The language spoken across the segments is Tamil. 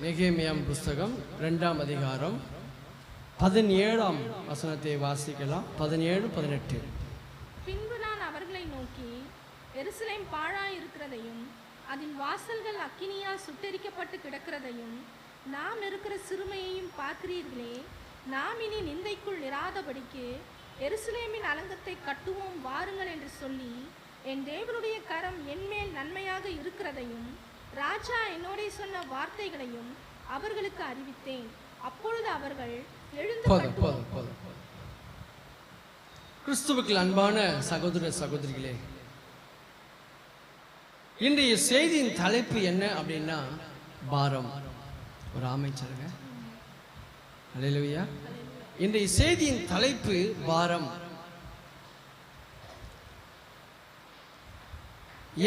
நெகேமியா புஸ்தகம் 2ஆம் அதிகாரம் 17ஆம் வசனத்தை வாசிக்கலாம். 17, 18. பின்பு நான் அவர்களை நோக்கி, எருசலேம் பாழாயிருக்கிறதையும் அதன் வாசல்கள் அக்கினியால் சுட்டெரிக்கப்பட்டு கிடக்கிறதையும் நாம் இருக்கிற சிறுமையையும் பார்க்கிறீர்களே. நாம் இனி நிந்தைக்குள் இராதபடிக்கு எருசலேமின் அலங்கத்தை கட்டுவோம் வாருங்கள் என்று சொல்லி என் தேவனுடைய கரம் என்மேல் நன்மையாக இருக்கிறதையும் ராஜா என்னோட சொன்ன வார்த்தைகளையும் அவர்களுக்கு அறிவித்தேன். அப்பொழுது அவர்கள் எழுந்து கிறிஸ்துவுக்கு அன்பான சகோதர சகோதரிகளே, இன்றைய செய்தியின் தலைப்பு என்ன அப்படின்னா பாரம். ஒரு அமைச்சருங்க, அல்லேலூயா. இன்றைய செய்தியின் தலைப்பு பாரம்.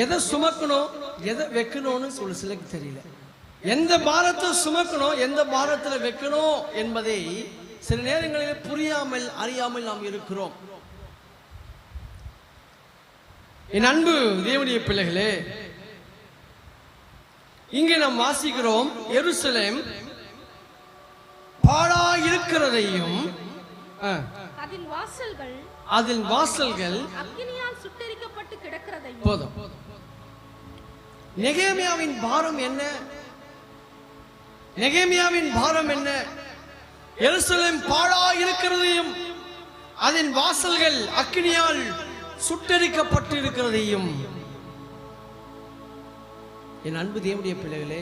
எதை சுமக்கணும் எதை வைக்கணும்னு சிலருக்கு தெரியல. எந்த பாரத்தை சுமக்கணும் எந்த பாரத்தில் வைக்கணும் என்பதை சில நேரங்களில் புரியாமல் அறியாமல் நாம் இருக்கிறோம். என் அன்பு தேவனுடைய பிள்ளைகளே, இங்கே நாம் வாசிக்கிறோம், எருசலேம் பாழாயிருக்கிறதையும் அதன் வாசல்கள் அக்கினியால் சுட்டெரிக்கப்பட்டு கிடக்கிறதையும். போதும். நெகேமியாவின் பாரம் என்ன? நெகேமியாவின் பாரம் என்ன? எருசலேம் பாழாயிருக்கிறதையும் அதன் வாசல்கள் அக்கினியால் சுட்டெரிக்கப்பட்டு இருக்கிறதையும். என் அன்பு தேவனுடைய பிள்ளைகளே,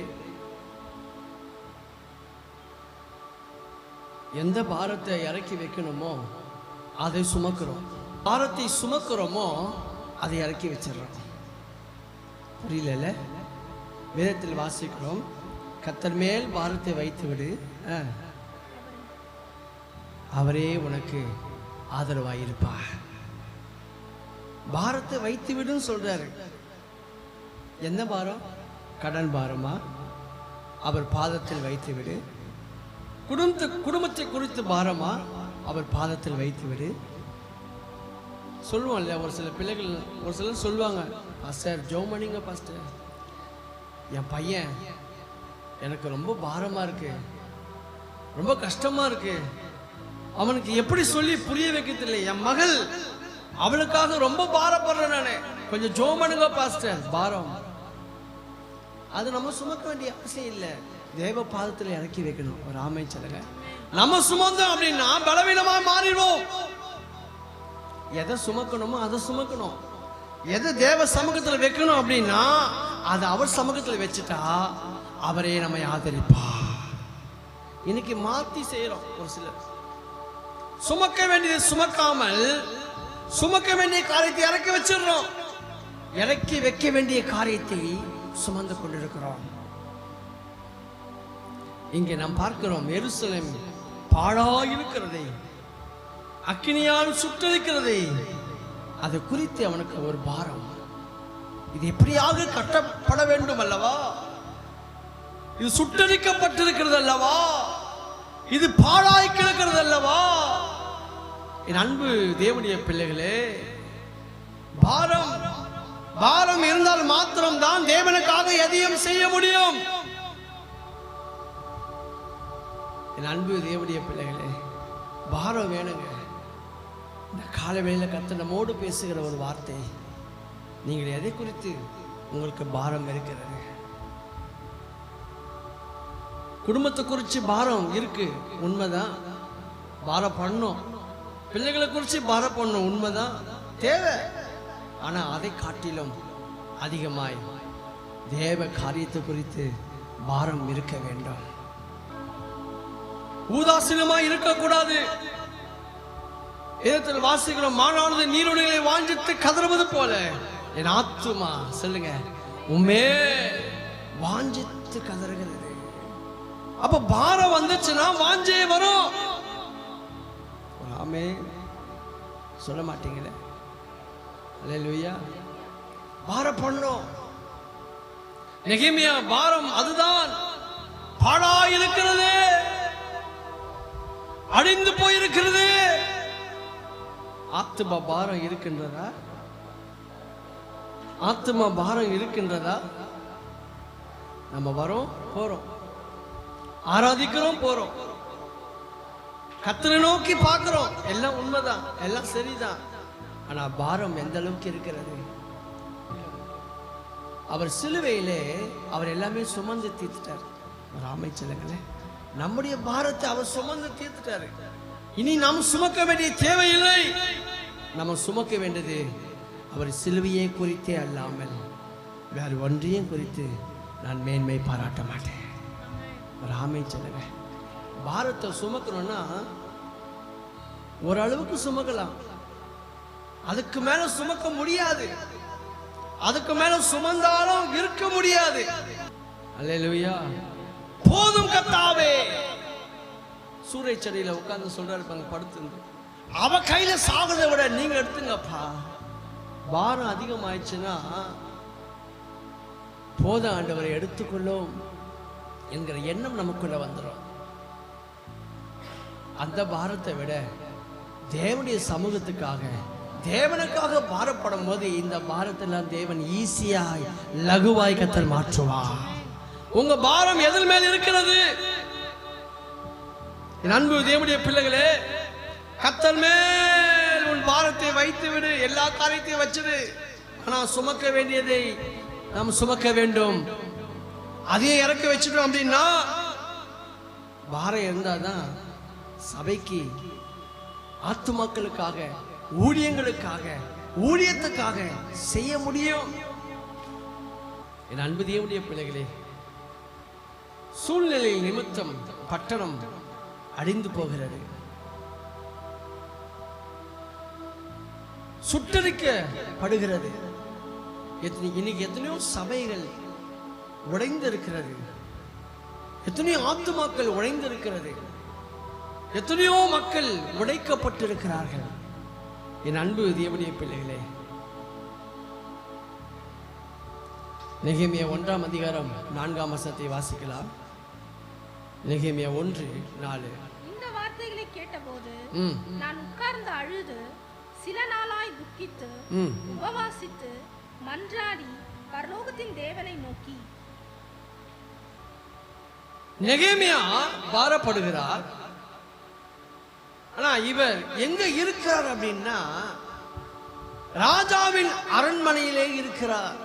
எந்த பாரத்தை இறக்கி வைக்கணுமோ அதை சுமக்கிறோம். பாரத்தை சுமக்கிறோமோ அதை இறக்கி வச்சிடறோம். புரியல? வேதத்தில் வாசிக்கிறோம், கர்த்தர் மேல் பாரத்தை வைத்து விடு, அவரே உனக்கு ஆதரவாயிருப்பா. பாரத்தை வைத்து விடுன்னு சொல்றாரு. என்ன பாரம்? கடன் பாரமா? அவர் பாதத்தில் வைத்து விடு. குடும்பத்தை குறித்து பாரமா? அவர் பாதத்தில் வைத்து விடு. சொல்லுவோம் இல்லையா, ஒரு சில பிள்ளைகள் ஒரு சிலர் சொல்லுவாங்க, பாஸ்டர் ஜெபம் பண்ணுங்க பாஸ்டர், என் பையன் எனக்கு ரொம்ப பாரமா இருக்கு, ரொம்ப கஷ்டமா இருக்கு, அவனுக்கு எப்படி சொல்லி புரிய வைக்கிறது. என் மகள், அவளுக்காக ரொம்ப பாரப்படுறேன் நானு, கொஞ்சம் ஜெபம் பண்ணுங்க பாஸ்டர். பாரம் அது நம்ம சுமக்க வேண்டிய அவசியம் இல்லை, தேவ பாதத்தில் இறக்கி வைக்கணும். ஒரு அமைச்சருங்க, நம்ம சுமந்தோம் அப்படின்னா பலவீனமா மாறிடுவோம். எதை சுமக்கணுமோ அதை சுமக்கணும். எதை தேவ சமூகத்தில் வைக்கணும் அப்படின்னா அதை அவர் சமூகத்தில் வச்சுட்டா அவரே நம்மை ஆதரிப்பா. இன்னைக்கு மாத்தி செய்யறோம். ஒரு சிலர் சுமக்க வேண்டியதை சுமக்காமல் சுமக்க வேண்டிய காரியத்தை இறக்கி வச்சிடறோம். இறக்கி வைக்க வேண்டிய காரியத்தை சுமந்து கொண்டிருக்கிறோம். இங்கே நாம் பார்க்கிறோம், எருசலேம் பாழாயிருக்கிறதை, அக்கினியால் சுட்டரிக்கிறதை, அது குறித்து அவனுக்கு ஒரு பாரம். இது எப்படியாக கட்டப்பட வேண்டும் அல்லவா? இது சுட்டரிக்கப்பட்டிருக்கிறது அல்லவா? இது பாழாய் கிடக்கிறது அல்லவா? என் அன்பு தேவனுடைய பிள்ளைகளே, பாரம் பாரம் இருந்தால் மாத்திரம் தான் தேவனுக்காக எதையும் செய்ய முடியும். என் அன்பு தேவனுடைய பிள்ளைகளே, பாரம் வேணுங்க. இந்த காலவேளையில கர்த்தர் நம்மோடு பேசுகிற ஒரு வார்த்தை, நீங்கள் எதை குறித்து உங்களுக்கு பாரம் இருக்கிறது? குடும்பத்தை குறித்து பாரம் இருக்கு, உண்மைதான், பாரம் பண்ணும். பிள்ளைகளை குறித்து பாரம் பண்ணும், உண்மைதான், தேவை. ஆனா அதை காட்டிலும் அதிகமாய் தேவ காரியத்தை குறித்து பாரம் இருக்க வேண்டும். ஊதாசீனமாய் இருக்கக்கூடாது. இதத்தில் வாசிக்கிறோம், மானானது நீரோடைகளை வாஞ்சித்து கதறுவது போல என் ஆத்துமா, சொல்லுங்க, உம்மே வாஞ்சித்து கதறுகிறது. அப்ப பாரம் வந்துச்சுன்னா வாஞ்சே வரும். ஆமே சொல்ல மாட்டீங்களே? அல்லேலூயா. பாரம் பண்ணோம். நெகேமியா பாரம் அதுதான். பாழாயிருக்கிறது, அழிந்து போயிருக்கிறது. ஆத்துமா பாரம் இருக்கின்றதா? ஆத்துமா பாரம் இருக்கின்றதா? நம்ம வரோம் போறோம், ஆராதிக்கிறோம், போறோம், கர்த்தரை நோக்கி பார்க்கிறோம், எல்லாம் உண்மைதான், எல்லாம் சரிதான். ஆனா பாரம் எந்த அளவுக்கு இருக்கிறது? அவர் சிலுவையிலே அவர் எல்லாமே சுமந்து தீர்த்துட்டார். ஒரு அமைச்சலங்களே, நம்முடைய பாரத்தை அவர் சுமந்து தீர்த்துட்டாரு. இனி நாம் சுமக்க வேண்டிய தேவையில்லை. நம்ம சுமக்க வேண்டியது அவர் சிலுவையை குறித்தே அல்லாமல் வேறு ஒன்றையும் குறித்து நான் மேன்மை பாராட்ட மாட்டேன். ஒரு அமைச்சலங்க, பாரத்தை சுமக்கணும்னா ஓரளவுக்கு சுமக்கலாம், அதுக்கு மேல சுமக்க முடியாது. அதுக்கு மேல சுமந்தாலும் இருக்க முடியாது. அல்லேலூயா. போதும் கர்த்தாவே. சூறைச்செடியில உட்கார்ந்து சொல்றாரு, படுத்து அவ கையில சாகிறதை விட நீங்க எடுத்துங்கப்பா. பாரம் அதிகமாயிடுச்சுன்னா போத ஆண்டவரை எடுத்துக்கொள்ளும் என்கிற எண்ணம் நமக்குள்ள வந்துடும். அந்த பாரத்தை விட தேவனுடைய சமூகத்துக்காக தேவனுக்காக பாரப்படும் போது இந்த பாரத்தெல்லாம் தேவன் ஈஸியாய் லகுவாய் கர்த்தர் மாற்றுவார். உங்க பாரம் எதில் மேல் இருக்கிறது? என் அன்பு தேவனுடைய பிள்ளைகளே, கர்த்தர் மேல் உன் பாரத்தை வைத்து விடு. எல்லா காரியத்தையும் வச்சிடு. ஆனா சுமக்க வேண்டியதை நாம் சுமக்க வேண்டும். அதையே இறக்க வச்சிட்டோம் அப்படின்னா பாரம் இருந்தாதான் சபைக்கு, ஆத்துமாக்களுக்காக, ஊழியங்களுக்காக, ஊழியத்துக்காக செய்ய முடியும். என் அன்பு தேவனுடைய பிள்ளைகளே, சூழ்நிலை நிமித்தம் பட்டணம் அழிந்து போகிறது, சுட்டரிக்கப்படுகிறது. இன்னைக்கு எத்தனையோ சபைகள் உடைந்திருக்கிறது, எத்தனையோ ஆத்துமாக்கள் உடைந்திருக்கிறது, எத்தனையோ மக்கள் உடைக்கப்பட்டிருக்கிறார்கள். என் அன்பு தேவனுடைய பிள்ளைகளே, நெகேமியா 1ஆம் அதிகாரம் 4ஆம் வசனத்தை வாசிக்கலாம். நெகேமியா 1:4. இந்த வார்த்தைகளை கேட்டபோது நான் உட்கார்ந்து அழுது சில நாளாய் துக்கித்து உபவாசித்து மன்றாடி பரலோகத்தின் தேவனை நோக்கி. நெகேமியா பாரப்படுகிறார். ஆனா இவர் எங்க இருக்கிறார் அப்படின்னா ராஜாவின் அரண்மனையிலே இருக்கிறார்.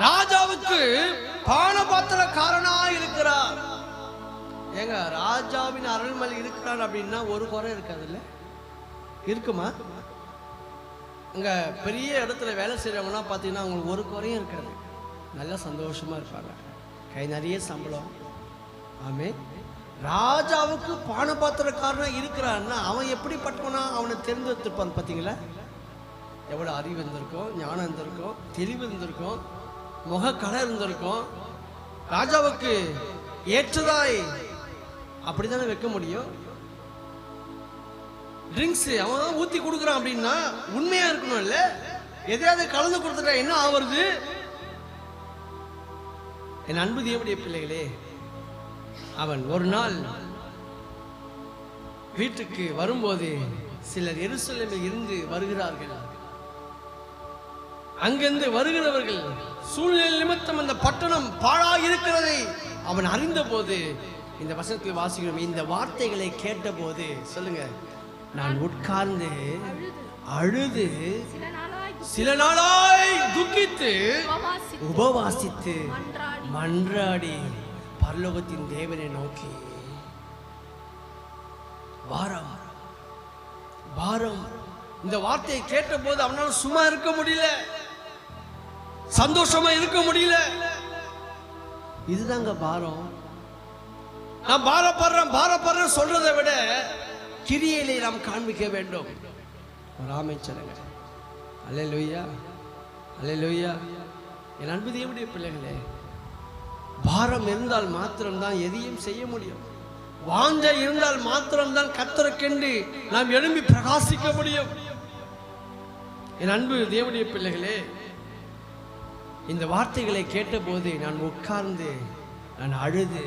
ராஜாவுக்கு பானபாத்திரக்காரனா இருக்கிறார். ஏங்க, ராஜாவின் அரண்மனை இருக்கிறார் அப்படின்னா ஒரு குறை இருக்காது இல்ல? இருக்குமா? அங்க பெரிய இடத்துல வேலை செய்யறவங்கன்னா பாத்தீங்கன்னா அவங்களுக்கு ஒரு குறையும் இருக்காது, நல்லா சந்தோஷமா இருப்பாங்க, கை நிறைய சம்பளம். ஆமே. ராஜாவுக்கு பானபாத்திரக்காரனா இருக்கிறான்னா அவன் எப்படிப்பட்டவனா அவனை தெரிஞ்சிருப்பான். பார்த்தீங்களா எவ்வளவு அறிவு இருந்திருக்கும், ஞானம் இருந்திருக்கும், தெளிவு இருந்திருக்கும், முகக்கலை இருந்திருக்கும். ராஜாவுக்கு ஏற்றதாய் அப்படித்தானே வைக்க முடியும். ட்ரிங்க்ஸ் அவன் தான் ஊத்தி கொடுக்குறான் அப்படின்னா உண்மையா இருக்கணும் இல்ல? எதையாவது கலந்து கொடுத்துட்டா என்ன ஆவறது? என் அன்பு தேவனுடைய பிள்ளைகளே, அவன் ஒரு நாள் வீட்டுக்கு வரும்போது சிலர் எருசலேமில் இருந்து வருகிறார்கள். அங்கிருந்து வருகிறவர்கள் சூழ்நிலை நிமித்தம் அந்த பட்டணம் பாழாக இருக்கிறதை அவன் அறிந்த போது, இந்த வசனத்தை வாசிக்கிறோம், இந்த வார்த்தைகளை கேட்ட போது சொல்லுங்க, நான் உட்கார்ந்து அழுது சில நாளாய் துக்கித்து உபவாசித்து மன்றாடி பரலோகத்தின் தேவனை நோக்கி. பாரம் பாரம். இந்த வார்த்தையை கேட்ட போது அவனால சும்மா இருக்க முடியல, சந்தோஷமா இருக்க முடியல. இதுதாங்க பாரம். நான் பாரப்படுறேன் சொல்றதை விட கிரியையிலே நாம் காண்பிக்க வேண்டும். ராமேச்சரங்க. அல்லேலூயா, அல்லேலூயா. என் அன்பு தேவனுடைய பிள்ளைகளே, பாரம் இருந்தால் மாத்திரம்தான் எதையும் செய்ய முடியும். வாஞ்சை இருந்தால் மாத்திரம்தான் கர்த்தருக்கென்று நாம் எழும்பி பிரகாசிக்க முடியும். என் அன்பு தேவனுடைய பிள்ளைகளே, இந்த வார்த்தைகளை கேட்டபோது நான் உட்கார்ந்து நான் அழுது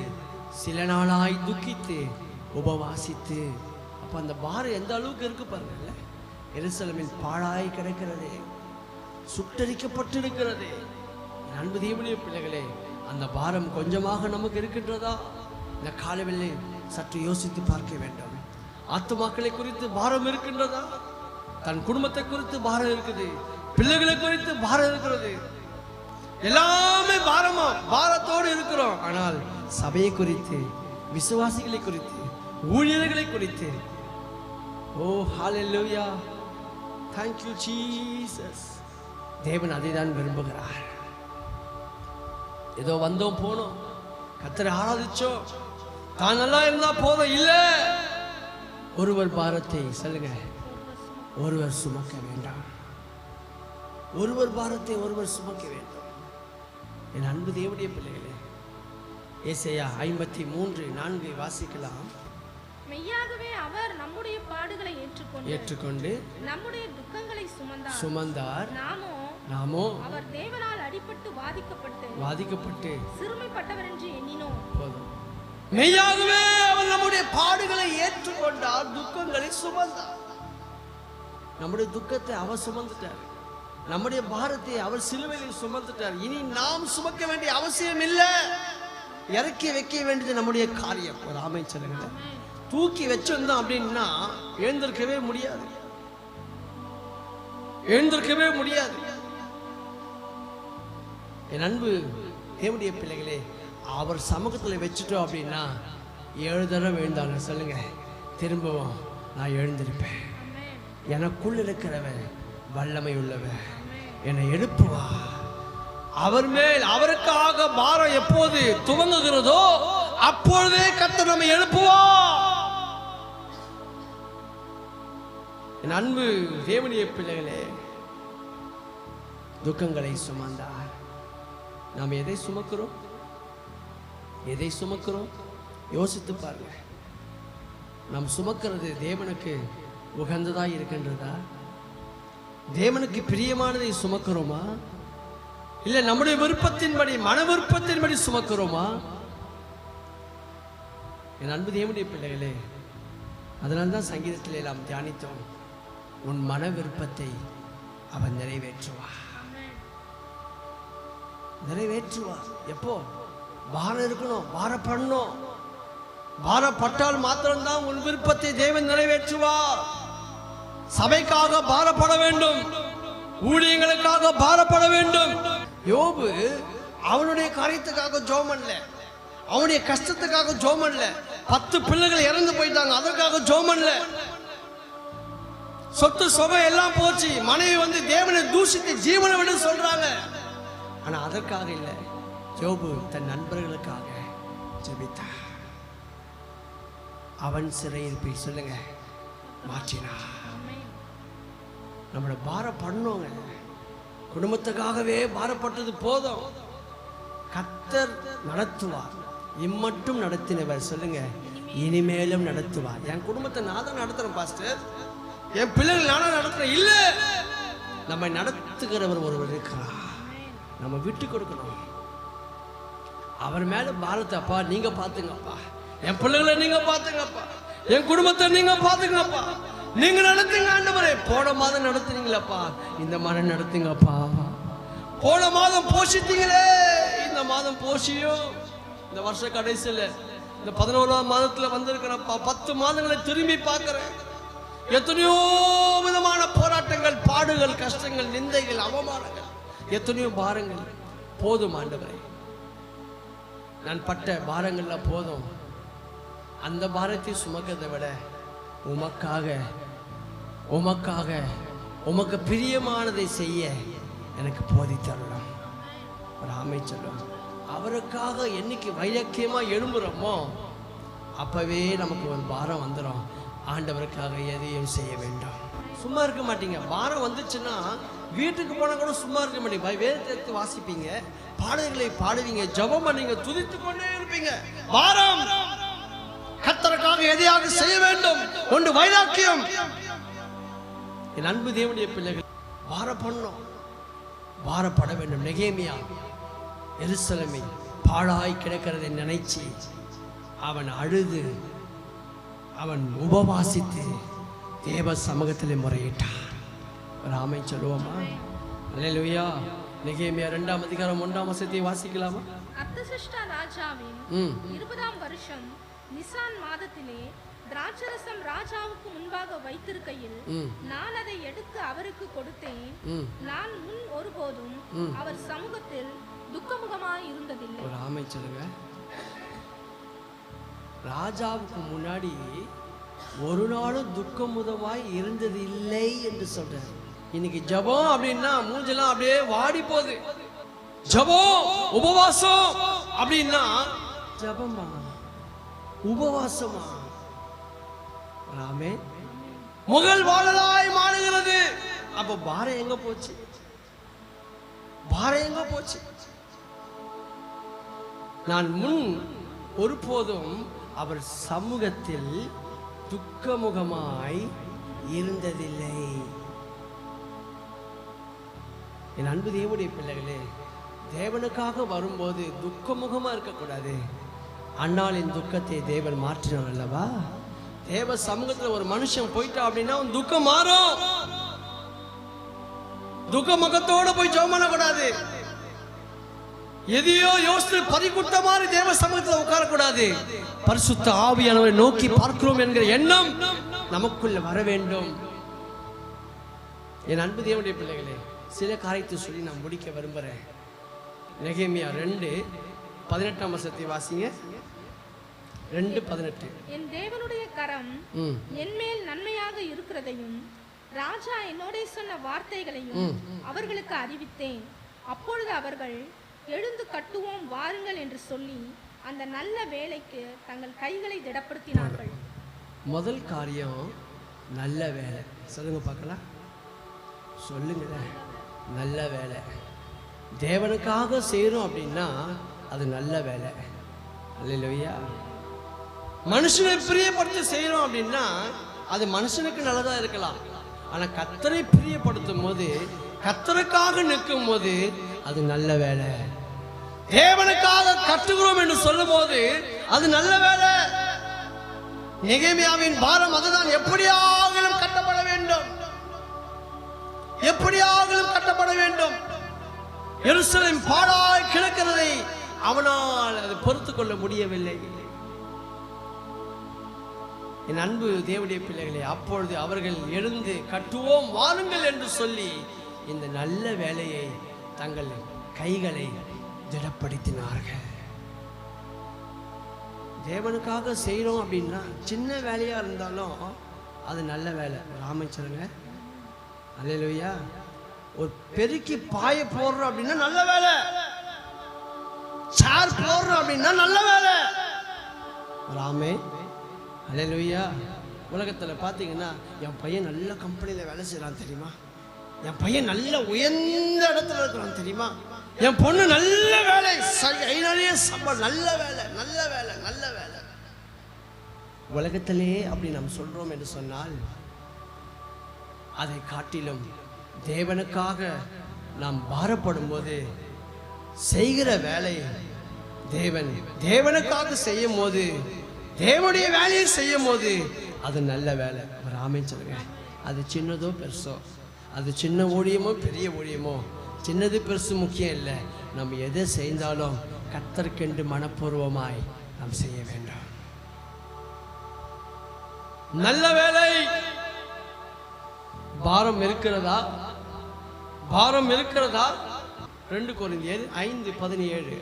சில நாளாய் துக்கித்து உபவாசித்து. அப்ப அந்த பாரம் எந்த அளவுக்கு இருக்கு பாருங்கல்ல. எருசலேமில் பாழாய் கிடக்கிறது, சுட்டரிக்கப்பட்டிருக்கிறது. என் அன்பு தேவனுடைய பிள்ளைகளே, அந்த பாரம் கொஞ்சமாக நமக்கு இருக்கின்றதா? இந்த காலவெளியை சற்று யோசித்து பார்க்க வேண்டும். ஆத்துமாக்களை குறித்து பாரம் இருக்கின்றதா? தன் குடும்பத்தை குறித்து பாரம் இருக்குது, பிள்ளைகளை குறித்து பாரம் இருக்கிறது, எல்லாமே பாரத்தோடு இருக்கிறோம். ஆனால் சபையை குறித்து, விசுவாசிகளை குறித்து, ஊழியர்களை குறித்து, ஓ ஹalleluya, thank you Jesus, தேவன் அதைதான் விரும்புகிறார். ஏதோ வந்தோம் போனோம், கர்த்தரை ஆராதிச்சோம், தான் நல்லா இருந்தா போதும் இல்ல. ஒருவர் பாரத்தை சொல்லுங்க, ஒருவர் சுமக்க வேண்டாம். ஒருவர் பாரத்தை ஒருவர் சுமக்க வேண்டும். என் அன்பு தேவனுடைய பிள்ளைகளே, ஏசாயா 53:4 வாசிக்கலாம். மெய்யாகவே அவர் நம்முடைய பாடுகளை ஏற்றுக்கொண்டு நம்முடைய துக்கங்களை சுமந்தார். நாமோ அவர் தேவனால் அடிபட்டு வாதிக்கப்பட்டு சிறுமைப்பட்டவர் என்று எண்ணினோம். போதும். மெய்யாகவே அவர் நம்முடைய பாடுகளை ஏற்றுக்கொண்டார், துக்கங்களை சுமந்தார். நம்முடைய துக்கத்தை அவர் சுமந்துட்டார், நம்முடைய பாரத்தை அவர் சிலுவையில் சுமந்துட்டார். இனி நாம் சுமக்க வேண்டிய அவசியம் இல்லை. இறக்கி வைக்க வேண்டியது நம்முடைய காரியம். ஒரு ஆமென் சொல்லுங்க. தூக்கி வச்சிருந்தோம் அப்படின்னா எழுந்திருக்கவே முடியாது, எழுந்திருக்கவே முடியாது. என் அன்பு தேவனுடைய பிள்ளைகளே, அவர் சமூகத்தில் வச்சுட்டோம் அப்படின்னா 7 தடவை எழுந்தாங்க சொல்லுங்க, திரும்பவும் நான் எழுந்திருப்பேன். எனக்குள் இருக்கிறவன் வல்லமை உள்ளவன், என்னை எழுப்புவா. அவர் மேல் அவருக்காக பாரம் எப்போது துவங்குகிறதோ அப்பொழுதே கர்த்தர் நம்மை எழுப்புவா. என் அன்பு தேவனுடைய பிள்ளைகளே, துக்கங்களை சுமந்தார். நாம் எதை சுமக்கிறோம்? எதை சுமக்கிறோம்? யோசித்து பாருங்க. நாம் சுமக்கிறது தேவனுக்கு உகந்ததா இருக்கின்றதா? தேவனுக்கு பிரியமானதை சுமக்கிறோமா? இல்ல நம்முடைய விருப்பத்தின்படி, மன விருப்பத்தின்படி சுமக்கிறோமா? என் அன்பு தேவனுடைய பிள்ளைகளே, அதனால்தான் சங்கீதத்திலே நாம் தியானித்தோம், உன் மன விருப்பத்தை அவன் நிறைவேற்றுவார். எப்போ? பாரம் இருக்கணும், பாரப்படணும். பாரப்பட்டால் மாத்திரம்தான் உன் விருப்பத்தை தேவன் நிறைவேற்றுவார். சபைக்காக பாரப்பட வேண்டும், ஊழியங்களுக்காக பாரப்பட வேண்டும். யோபு அவனுடைய காரியத்துக்காக ஜெபம் பண்ணல, அவனுடைய கஷ்டத்துக்காக ஜெபம் பண்ணல. 10 பிள்ளைகள் இறந்து போயிட்டாங்க, அதற்காக ஜெபம் பண்ணல. சொத்து சுகம் எல்லாம் போச்சு, மனைவி வந்து தேவனை தூஷித்து ஜீவனை விட சொல்றாங்க. ஆனா அதற்காக இல்லை, யோபு தன் நண்பர்களுக்காக ஜெபித்தார். அவன் சிறையிருப்பை சொல்லுங்க மாற்றினார். நம்மளை பாரப்படணுங்க, குடும்பத்துக்காகவே பாரப்பட்டது போதும். கர்த்தர் நடத்துவார். இம்மட்டும் நடத்தினவர் சொல்லுங்க, இனிமேலும் நடத்துவார். என் குடும்பத்தை நான் தான் நடத்துறேன் பாஸ்டர், என் பிள்ளைகள் நானா நடத்துறேன் இல்ல, நம்மை நடத்துகிறவர் ஒருவர் இருக்கிறார். நம்ம விட்டு கொடுக்கணும். அவர் மேல பாரத்தை, அப்பா நீங்க பாத்துங்கப்பா, என் பிள்ளைகளை நீங்க பாத்துங்கப்பா, என் குடும்பத்தை நீங்க பாத்துங்கப்பா, நீங்க நடத்துங்க ஆண்டவரே. போன மாதம் நடத்துனீங்களப்பா, இந்த மாதம் நடத்துங்கப்பா. போன மாதம் போஷித்தீங்களே, இந்த மாதம் போஷியும். இந்த வருஷ கடைசியில இந்த 11ஆம் மாதத்துல வந்திருக்கிறப்பா, 10 மாதங்களை திரும்பி பார்க்கிறேன். எத்தனையோ விதமான போராட்டங்கள், பாடுகள், கஷ்டங்கள், நிந்தைகள், அவமானங்கள், எத்தனையோ பாரங்கள். போதும் ஆண்டவரே, நான் பட்ட பாரங்கள்லாம் போதும். அந்த பாரத்தை சுமக்கிறதை விட உமக்கு பிரியமானதை செய்ய எனக்கு போதித்தரலாம். ஒரு ஆமென் சொல்லும். அவருக்காக என்னைக்கு வைராக்கியமா எழும்புறோமோ அப்பவே நமக்கு ஒரு பாரம் வந்துடும். ஆண்டவருக்காக எதையும் செய்ய வேண்டாம். சும்மா இருக்க மாட்டீங்க. பாரம் வந்துச்சுன்னா வீட்டுக்கு போனா கூட சும்மா இருக்க மாட்டீங்க. வேதத்தை வாசிப்பீங்க, பாடல்களை பாடுவீங்க, ஜெபம் பண்ணீங்க, துதித்து கொண்டே இருப்பீங்க. பாரம், கர்த்தருக்காக எதையாக செய்ய வேண்டும் ஒன்று வைராக்கியம். என் அன்பு தேவனுடைய பிள்ளைகள், பாரப்படணும், பாரப்பட வேண்டும். நெகேமியா எருசலேமை பாழாய் கிடக்கிறதை நினைச்சு அவன் அழுது, அவன் உபவாசித்து தேவ சமூகத்தில் முறையிட்டான். ஒரு ஆமென் சொல்லுவோமா? அல்லேலூயா. நெகேமியா 2ஆம் அதிகாரம் 1ஆம் வசனத்தை வாசிக்கலாமா? அர்தசஷ்டா ராஜாவின் 20ஆம் வருஷம் நிசான் மாதத்திலே திராட்சரசம் ராஜாவுக்கு முன்பாக வைத்திருக்கையில் நான் அதை எடுத்து அவருக்கு கொடுத்தேன். நான் முன் ஒருபோதும் அவர் சமூகத்தில் துக்கமுகமாய் இருந்ததில்லை. ஒரு ஆமை சொல்லுங்க. ராஜாவுக்கு முன்னாடி ஒரு நாளும் துக்கமுதமாய் இருந்தது இல்லை என்று சொல்றாரு. இன்னைக்கு ஜபம் அப்படின்னா மூஞ்செல்லாம் அப்படியே வாடி போகுது. ஜபம் உபவாசம் அப்படின்னா ஜபமா உபவாசமா? ராமே முகல் வாழலாய் மாறுகிறது. அப்ப பாரம் எங்க போச்சு? பாரம் எங்க போச்சு? நான் முன் ஒருபோதும் அவர் சமூகத்தில் துக்கமுகமாய் இருந்ததில்லை. என் அன்பு தேவனுடைய பிள்ளைகளே, தேவனுக்காக வரும்போது துக்கமுகமா இருக்கக்கூடாது. அண்ணாளின் துக்கத்தை தேவன் மாற்றினார் அல்லவா? தேவ சமூகத்துல ஒரு மனுஷன் போயிட்டா அப்படின்னா துக்கம் மாறும். துக்க முகத்தோட போய் ஜெபம் பண்ணக்கூடாது. எதையோ யோசித்து பறிகுட்ட மாதிரி தேவ சமூகத்தில் உட்காரக்கூடாது. பரிசுத்த ஆவியானவரை நோக்கி பார்க்கிறோம் என்கிற எண்ணம் நமக்குள்ள வர வேண்டும். என் அன்பு தேவனுடைய பிள்ளைகளே, சில காரியத்தை சொல்லி நான் முடிக்க விரும்புகிறேன். நெகேமியா 2:18 வசனத்தை வாசிங்க. 2:18. என் தேவனுடைய கரம் என் மேல் நன்மையாக இருக்கிறதையும் ராஜா என்னோட சொன்ன வார்த்தைகளையும் அவர்களுக்கு அறிவித்தேன். அப்பொழுது அவர்கள் எழுந்து கட்டுவோம் வாருங்கள் என்று சொல்லி அந்த நல்ல வேலைக்கு தங்கள் கைகளை திடப்படுத்தினார்கள். முதல் காரியம் நல்ல வேலை. சொல்லுங்க பார்க்கலாம். சொல்லுங்க. நல்ல வேலை. தேவனுக்காக செய்யறோம் அப்படின்னா அது நல்ல வேலை. அல்லேலூயா. மனுஷனை பிரியப்படுத்த செய்யறோம் அப்படின்னா அது மனுஷனுக்கு நல்லதா இருக்கலாம். ஆனா கர்த்தரை பிரியப்படுத்தும் போது, கர்த்தருக்காக நிற்கும் போது அது நல்ல வேலை. தேவனுக்காக கட்டுகிறோம் என்று சொல்லும் போது அது நல்ல வேலை. நெகேமியாவின் பாரம் அதுதான். எப்படியாகிலும் கட்டப்பட வேண்டும், எப்படியாகிலும் கட்டப்பட வேண்டும். எருசலேம் பாழாய் கிடக்கிறதை அவனால் அது பொறுத்துக் கொள்ள முடியவில்லை. என் அன்பு தேவனுடைய பிள்ளைகளே, அப்பொழுது அவர்கள் எழுந்து கட்டுவோம் வாருங்கள் என்று சொல்லி இந்த நல்ல வேலையை தங்கள் கைகளை திடப்படுத்தினார்கள். தேவனுக்காக செய்யறோம் அப்படின்னா சின்ன வேலையா இருந்தாலும் அது நல்ல வேலை. ராமச்சரங்க அல்லேலூயா. ஒரு பெருக்கி பாய போடுறோம் அப்படின்னா நல்ல வேலை. சார் போடுறோம் அப்படின்னா நல்ல வேலை. ராமே அல்லேலூயா. உலகத்தில் பார்த்தீங்கன்னா என் பையன் நல்ல கம்பெனியில் வேலை செய்யறான் தெரியுமா, என் பையன் நல்ல உயர்ந்த இடத்துல இருக்கிறான் தெரியுமா, என் பொண்ணு நல்ல வேலை, சம்பளம், நல்ல வேலை, நல்ல வேலை, நல்ல வேலை. உலகத்திலே அப்படி நாம் சொல்றோம் என்று சொன்னால் அதை காட்டிலும் தேவனுக்காக நாம் பாரப்படும் போது செய்கிற வேலை தேவனுக்காக செய்யும் போது, தேவனுடைய வேலையை செய்யும் போது அது நல்ல வேலை. ஒரு ஆமென் சொல்லுங்க. அது சின்னதோ பெருசோ, அது சின்ன ஊழியமோ பெரிய ஊழியமோ, சின்னது பெருசு முக்கியம் இல்லை. நம்ம எதை செய்தாலும் கர்த்தருக்கென்று மனப்பூர்வமாய் நாம் செய்ய வேண்டும். நல்ல வேலை. பாரம் இருக்கிறதா? பாரம் இருக்கிறதா? 2 கொரிந்தியர் 5:17.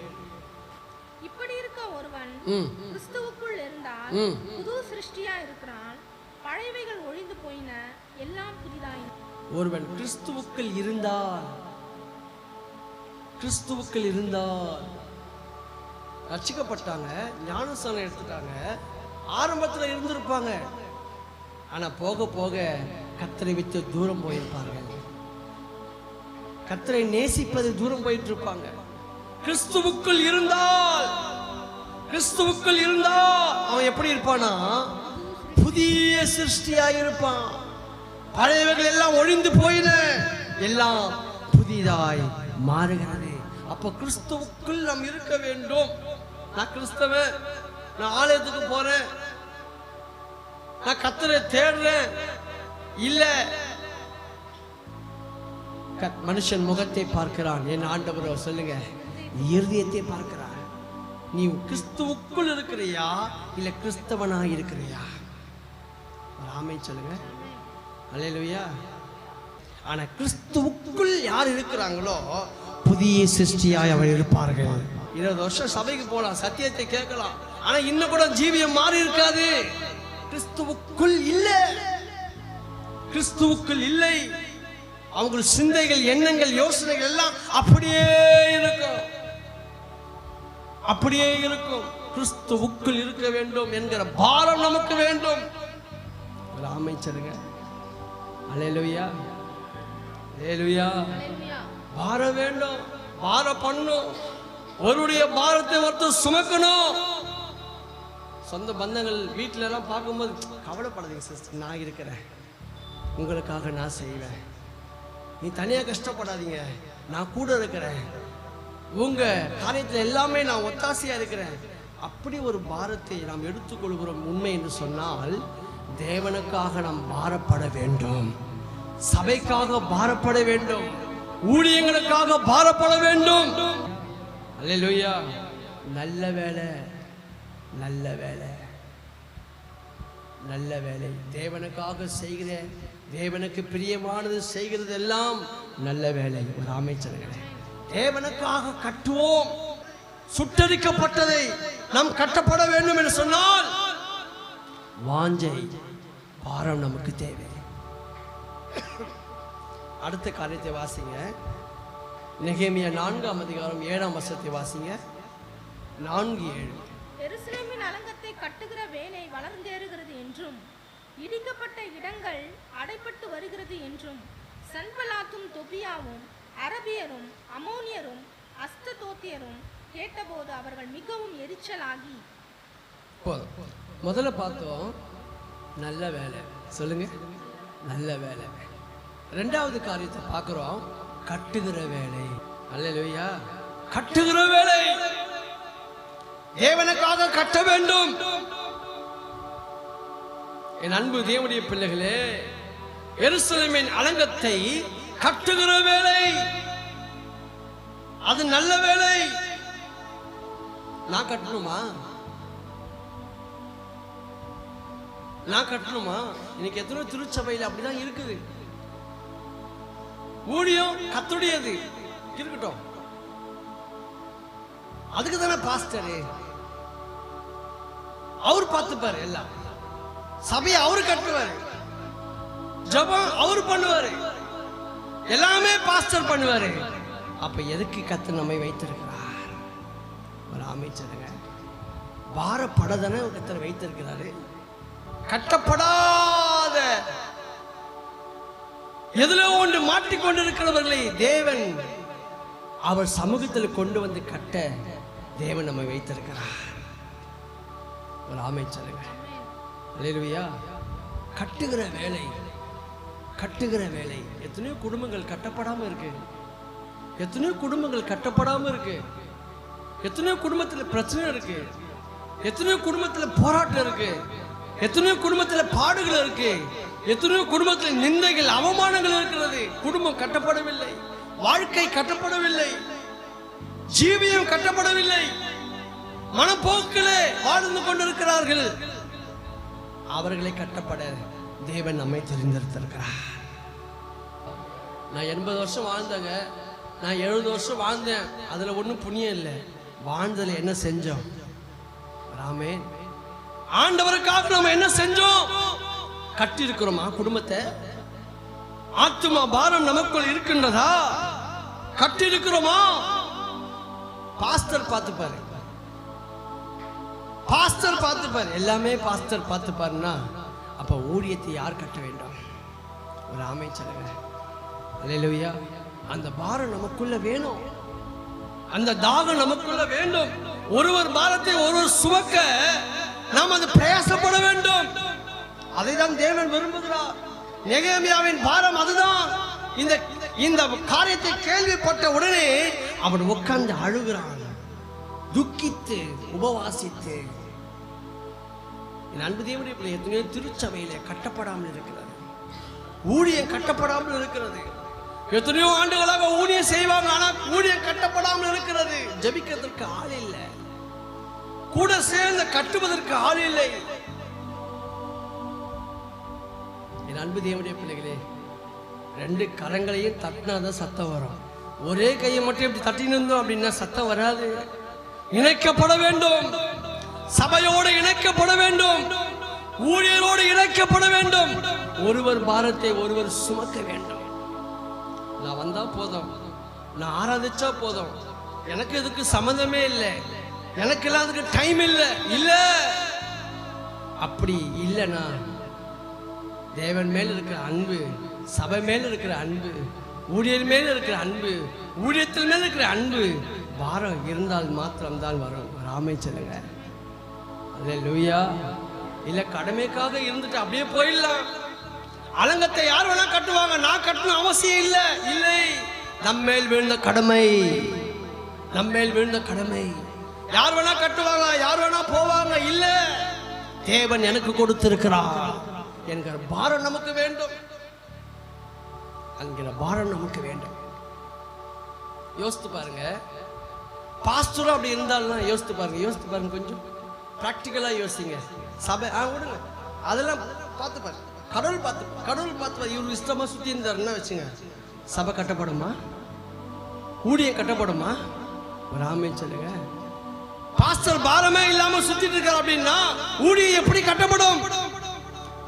இப்படி இருக்க ஒருவன் கிறிஸ்துவுக்குள் இருந்தால் புது சிருஷ்டியா இருக்கிறான், பழையவைகள் ஒழிந்து போயின, எல்லாம் புதிதாயின. ஒருவன் கிறிஸ்துவுக்குள் இருந்தால், கிறிஸ்துவுக்குள் இருந்தால் ரட்சிக்கப்பட்டாங்க, ஞானஸ்நானம் எடுத்துட்டாங்க, ஆரம்பத்தில் இருந்திருப்பாங்க. ஆனா போக போக கர்த்தரை விட்டு தூரம் போயிருப்பார்கள். கர்த்தரை நேசிப்பது தூரம் போயிட்டு இருப்பாங்க. கிறிஸ்துவுக்குள் இருந்தால், கிறிஸ்துவுக்குள் இருந்தால் அவன் எப்படி இருப்பானா? புதிய சிருஷ்டியாய் இருப்பான். பழையவைகள் எல்லாம் ஒழிந்து போயின, எல்லாம் புதிதாய் மாறுகிறது. அப்ப கிறிஸ்துவுக்குள் நாம் இருக்க வேண்டும். நான் கிறிஸ்தவன், நான் ஆலயத்துக்கு போறேன், நான் கர்த்தரை தேடுறேன் இல்ல, மனுஷன் முகத்தை பார்க்கிறான், என் ஆண்டவரோ சொல்லுங்க இருதயத்தை பார்க்கிறான். நீ கிறிஸ்துவுக்குள் இருக்கிறியா இல்ல கிறிஸ்தவனாக இருக்கிறியா? ஆமென் சொல்லுங்க. அல்லேலூயா. ஆனா கிறிஸ்துவுக்குள் யார் இருக்கிறாங்களோ புதிய சிருஷ்டியாய் அவர் இருப்பார்கள். 20 வருஷம் சபைக்கு போலாம், சத்தியத்தை கேட்கலாம், ஆனா இன்னும் கூட ஜீவியம் மாறி இருக்காது. கிறிஸ்துவுக்குள் இல்லை, கிறிஸ்துவுக்குள் இல்லை. அவங்க சிந்தைகள், எண்ணங்கள், யோசனைகள் எல்லாம் அப்படியே இருக்கும், அப்படியே இருக்கும். கிறிஸ்துவுக்குள் இருக்க வேண்டும் என்கிற பாரம் நமக்கு வேண்டும். அமைச்சருங்க. அல்லேலூயா, அல்லேலூயா. பாரம் வேண்டும், பாரம் பண்ணும். ஒருடைய பாரத்தை ஒருத்தர் சுமக்கணும். சொந்த பந்தங்கள் வீட்டில எல்லாம் பார்க்கும்போது கவலைப்படாதீங்க சிஸ்டர், நான் இருக்கிறேன், உங்களுக்காக நான் செய்வேன், நீ தனியாக கஷ்டப்படாதீங்க, நான் கூட இருக்கிறேன், உங்க காரியத்தில் எல்லாமே நான் ஒத்தாசையா இருக்கிறேன். அப்படி ஒரு பாரத்தை நாம் எடுத்துக்கொள்கிறோம். உண்மை என்று சொன்னால் தேவனுக்காக நாம் பாரப்பட வேண்டும், சபைக்காக பாரப்பட வேண்டும், ஊழியங்களுக்காக பாரப்பட வேண்டும். அல்லேலூயா. நல்ல வேலை, நல்ல வேலை, நல்ல வேலை. தேவனுக்காக செய்கிற, தேவனுக்கு பிரியமானது செய்கிறது எல்லாம் நல்ல வேலை. ஒரு அமைச்சர்களே, தேவனுக்காக கட்டுவோம். சுட்டரிக்கப்பட்டதை நாம் கட்டப்பட வேண்டும் என்று சொன்னால் வாஞ்சை, பாரம் நமக்கு தேவை. அடுத்த காரியத்தை வாசிங்க. நெகேமியா 4ஆம் அதிகாரம் 7ஆம் வசனத்தை வாசிங்க. 4:7. எருசலேமின் அலங்கத்தை கட்டுகிற வேலை வளர்ந்தேறுகிறது என்றும் இடிக்கப்பட்ட இடங்கள் அடைப்பட்டு வருகிறது என்றும் சன்பலாத்தும் தொபியாவும் அரபியரும் அமோனியரும் அஸ்ததோத்தியரும் கேட்டபோது அவர்கள் மிகவும் எரிச்சலாகி. முதல்ல பார்த்தோம் நல்ல வேலை, சொல்லுங்க நல்ல வேலை. ரெண்டாவது காரியத்தை பார்க்கிறோம் கட்டுகிற வேலை. அல்லேலூயா. கட்டுகிற வேலை, தேவனுக்காக கட்ட வேண்டும். என் அன்பு தேவனுடைய பிள்ளைகளே, எருசலேமின் அலங்கத்தை கட்டுகிற வேலை, அது நல்ல வேலை. நான் கட்டணுமா? நான் கட்டணுமா? இன்னைக்கு எத்தனை திருச்சபையில் அப்படிதான் இருக்குது. ஊழியம் கத்துடையது இருக்கட்டும், அதுக்கு தானே பாஸ்டரு, அவர் பார்த்துப்பாரு, எல்லாம் சபையை அவரு கட்டுவாரு, ஜபம் அவரு பண்ணுவாரு, எல்லாமே பாஸ்டர் பண்ணுவாரு. அப்ப எதுக்கு கத்து நம்மை வைத்திருக்கிறார்? ஒரு அமைச்சருங்க, பாரப்படதானே கத்தர் வைத்திருக்கிறாரு. கட்டப்படாத எதிலோ ஒன்று மாட்டிக்கொண்டிருக்கிறவர்களை தேவன் அவர் சமூகத்தில் கொண்டு வந்து கட்ட தேவன் நம்மை வைத்திருக்கிறார். ஒரு அமைச்சருங்க. அல்லேலூயா. கட்டுகிற வேலை, கட்டுகிற வேலை. எத்தனையோ குடும்பங்கள் கட்டப்படாம இருக்கு, எத்தனையோ குடும்பங்கள் கட்டப்படாம இருக்கு, எத்தனையோ குடும்பத்தில் பிரச்சனை இருக்கு, எத்தனையோ குடும்பத்தில் போராட்டம் இருக்கு, எத்தனையோ குடும்பத்தில் பாடுகள் இருக்கு, எத்தனையோ குடும்பத்தில் நிந்தைகள், அவமானங்கள் இருக்கிறது. குடும்பம் கட்டப்படவில்லை, வாழ்க்கை கட்டப்படவில்லை, ஜீவியம் கட்டப்படவில்லை, மனப்போக்கிலே வாழ்ந்து கொண்டிருக்கிறார்கள். அவர்களை கட்டப்பட தேவன் நம்மை தெரிந்திருக்கிறார். நான் 80 வருஷம் வாழ்ந்தேங்க, நான் 70 வருஷம் வாழ்ந்தேன், அதுல ஒன்றும் புண்ணியம் இல்லை. வாழ்ந்ததுல என்ன செஞ்சோம்? ராமே, ஆண்டவருக்காக நம்ம என்ன செஞ்சோம்? கட்டி இருக்கிறோமா குடும்பத்தை? ஆத்துமா பாரம் நமக்குள் இருக்கின்றதா? கட்டி இருக்கிறோமா? பாஸ்டர் பார்த்துப்பாரு, பாஸ்டர் பார்த்துப்பாரு, எல்லாமே பாஸ்டர் பார்த்துப்பாருன்னா அப்ப ஊழியத்தை யார் கட்ட வேண்டும்? ஒரு அமைச்சருங்க. அல்லேலூயா. அந்த பாரம் நமக்குள்ள வேணும், அந்த தாகம் நமக்குள்ள வேண்டும். ஒருவர் பாரத்தை ஒருவர் சுமக்க நாம் அது பிரயாசப்பட வேண்டும். அதைதான் தேவன் விரும்புகிறார். நெகேமியாவின் பாரம் அதுதான். இந்த காரியத்தை கேள்விப்பட்ட உடனே அவன் உட்கார்ந்து அழுகிறான், துக்கித்து உபவாசித்து. என் அன்பு தேவனுடைய பிள்ளை, எத்தனையோ திருச்சபையில கட்டப்படாமல் இருக்கிறது, ஊழியம் கட்டப்படாமல் இருக்கிறது, எத்தனையோ ஆண்டுகளாக ஊழியம் செய்வாங்க, ஆனா ஊழியம் கட்டப்படாமல் இருக்கிறது. ஜெபிக்கிறதற்கு ஆள் இல்லை, கூட சேர்ந்து கட்டுவதற்கு ஆள் இல்லை. என் அன்பு தேவனுடைய பிள்ளைகளே, ரெண்டு கரங்களையும் தட்டினாதான் சத்தம் வரும். ஒரே கையை மட்டும் இப்படி தட்டின்னு இருந்தோம் அப்படின்னா சத்தம் வராது. இணைக்கப்பட வேண்டும், சபையோடு இணைக்கப்பட வேண்டும், ஊழியரோடு இணைக்கப்பட வேண்டும். ஒருவர் பாரத்தை ஒருவர் சுமக்க வேண்டும். நான் வந்தா போதும், நான் ஆராதிச்சா போதும், எனக்கு இதுக்கு சம்மந்தமே இல்லை, எனக்கு எல்லாம் அதுக்கு டைம் இல்லை. இல்ல, அப்படி இல்லைன்னா தேவன் மேல் இருக்கிற அன்பு, சபை மேல் இருக்கிற அன்பு, ஊழியர் மேல் இருக்கிற அன்பு, ஊழியத்தில் மேல் இருக்கிற அன்பு, பாரம் இருந்தால் மாத்திரம்தான் வரும். ராமே சொல்லுங்க. அல்லேலூயா. இல்ல கடமைக்காக இருந்துட்டு அப்படியே போயிடலாம். அலங்கத்தை யார் வேணா கட்டுவாங்க, நான் கட்டணும் அவசியம் இல்லை. இல்லை, நம்மேல் விழுந்த கடமை, நம்மேல் விழுந்த கடமை. யார் வேணா கட்டுவாங்க, யார் வேணா போவாங்க. இல்ல, தேவன் எனக்கு கொடுத்திருக்கிறார் என்கிற பாரம் நமக்கு வேண்டும், என்கிற பாரம் நமக்கு வேண்டும். யோசித்து பாருங்க, பாஸ்டரும் அப்படி இருந்தாலும் யோசித்து பாருங்க, கொஞ்சம் பிராக்டிக்கலா யோசிங்க. சபை விடுங்க, அதெல்லாம் பார்த்து பாருங்க, கடவுள் பார்த்து இவரு இஷ்டமா சுத்தி இருந்தாருன்னா வச்சுங்க, சபை கட்டப்படுமா, ஊழியம் கட்டப்படுமா? ஒரு ஆமென் சொல்லுங்க. பாஸ்டர் பாரமே இல்லாம சுத்திட்டு இருக்கார் அப்படின்னா ஊழியம் எப்படி கட்டப்படும்?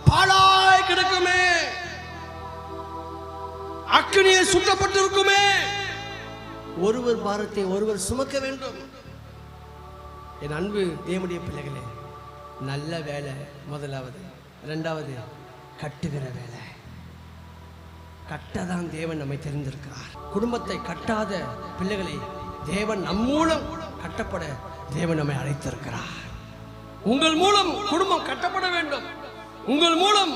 பாழாய் கிடக்குமே, அக்கினியை சுட்டப்பட்டிருக்குமே. ஒருவர் பாரத்தை ஒருவர் சுமக்க வேண்டும். என் அன்பு தேவனுடைய பிள்ளைகளே, நல்ல வேலை முதலாவது, இரண்டாவது கட்டுகிற வேலை. கட்டதான் தேவன் நம்மை தெரிந்திருக்கிறார். குடும்பத்தை கட்டாத பிள்ளைகளை தேவன் நம் மூலம் கட்டப்பட தேவன் நம்மை அழைத்திருக்கிறார். உங்கள் மூலம் குடும்பம் கட்டப்பட வேண்டும், உங்கள் மூலம்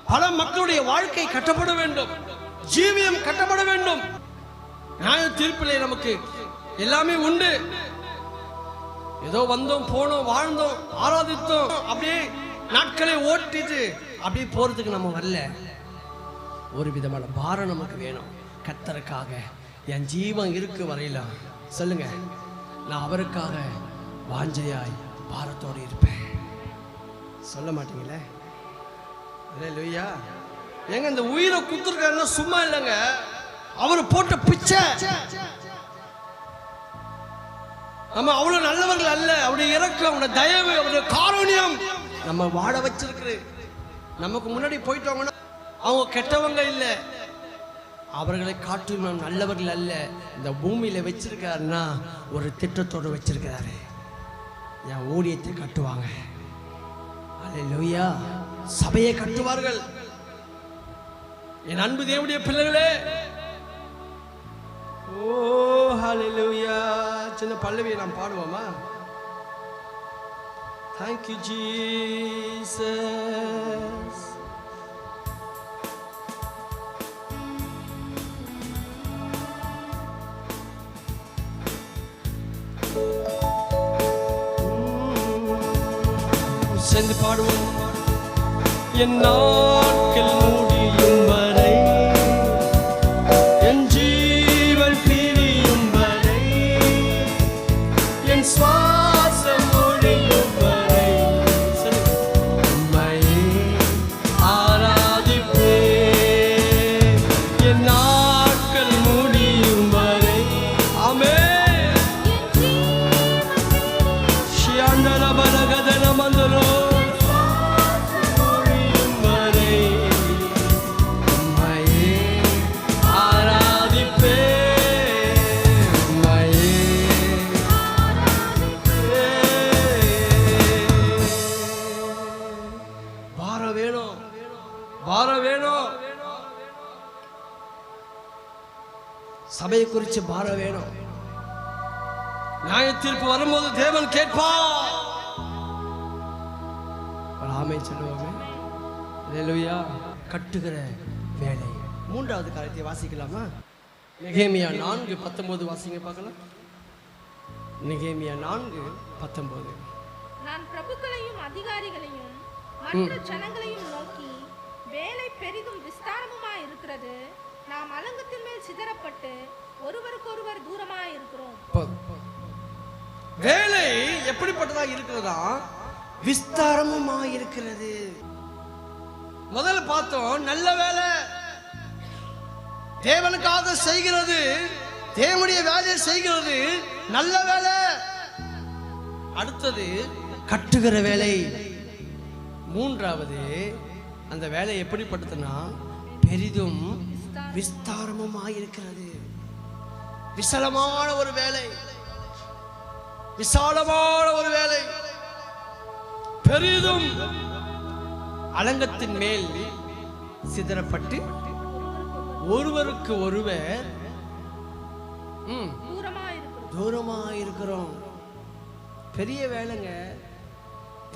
பல மக்களுடைய வாழ்க்கை கட்டப்பட வேண்டும், ஜீவியம் கட்டப்பட வேண்டும். நியாய தீர்ப்பிலே நமக்கு எல்லாமே உண்டு. ஏதோ வந்தோம் போனோம் வாழ்ந்தோம் ஆராதித்தோம் அப்படியே நாட்களை ஓட்டிட்டு அப்படியே போறதுக்கு நம்ம வரல. ஒரு விதமான பாரம் நமக்கு வேணும். கர்த்தருக்காக என் ஜீவன் இருக்கு வரையிலாம் சொல்லுங்க, நான் அவருக்காக வாஞ்சையாய் பாரத்தோடு இருப்பேன். சொல்ல மாட்டீங்களே? அல்லேலூயா. ஏங்க இந்த உயிரை குத்துருக்காருன்னா சும்மா இல்லைங்க, அவர் போட்ட பிச்சை. நம்ம அவ்வளவு நல்லவர்கள் அல்ல. அவருடைய இரக்கம், அவருடைய தயவு, அவருடைய காருண்யம் நம்ம வாழ வச்சிருக்கு. நமக்கு முன்னாடி போயிட்டவங்கன்னா அவங்க கெட்டவங்க இல்லை, அவர்களை காட்டும் நாம் நல்லவர்கள் அல்ல. இந்த பூமியில வச்சிருக்காருன்னா ஒரு திட்டத்தோடு வச்சிருக்கிறாரு. என் ஊழியத்தை கட்டுவாங்க, அல்லேலூயா, சபையை கட்டுவார்கள். என் அன்பு தேவனுடைய பிள்ளைகளே, ஓ ஹல்லேலூயா. சின்ன பல்லவியை நாம் பாடுவோமா? Thank you Jesus. சேர்ந்து பாடுவோம். என் நாட்கள் முடியும் வரை, என் ஜீவன் பிரியும் வரை, என் சுவாசம் முடியும் வரை உம்மையே ஆராதிப்பேன். என் நாட்கள் முடியும் வரை. ஆமென். ஷியாண்டன பலகதன மந்தரோ சபையை குறித்து பாரம் வேணும். நியாய தீர்ப்பு வரும்போது தேவன் கேட்பார். ஆமென் சொல்லுவாங்க. அல்லேலூயா. கட்டுகிற வேலை. மூன்றாவது காரியத்தை வாசிக்கலாமா? நெகேமியா 4:19 வாசிங்க பார்க்கலாம். நெகேமியா 4:19. நான் பிரபுக்களையும் அதிகாரிகளையும் மற்ற ஜனங்களையும் நோக்கி, வேலை பெரிதும் விஸ்தாரமுமாய் இருக்கிறது, நாம் அலங்கத்தின் மேல் சிதறப்பட்டு ஒருவருக்கொருவர் தூரமாய் இருக்கிறோம். வேலை எப்படிப்பட்டதா இருக்கிறதா? விஸ்தாரமுமா இருக்கிறது. முதல்ல பார்த்தோம் நல்ல வேலை, தேவனுக்காக செய்கிறது, தேவனுடைய வேலையை செய்கிறது நல்ல வேலை. அடுத்தது கட்டுகிற வேலை. மூன்றாவது அந்த வேலை எப்படிப்பட்டதுன்னா பெரிதும் விஸ்தாரமுமாயிருக்கிறது. விசாலமான ஒரு வேலை, விசாலமான ஒரு வேலை, பெரிதும் அலங்கத்தின் மேல் சிதறப்பட்டு ஒருவருக்கு ஒருவர் தூரமா இருக்கிறோம். பெரிய வேலைங்க,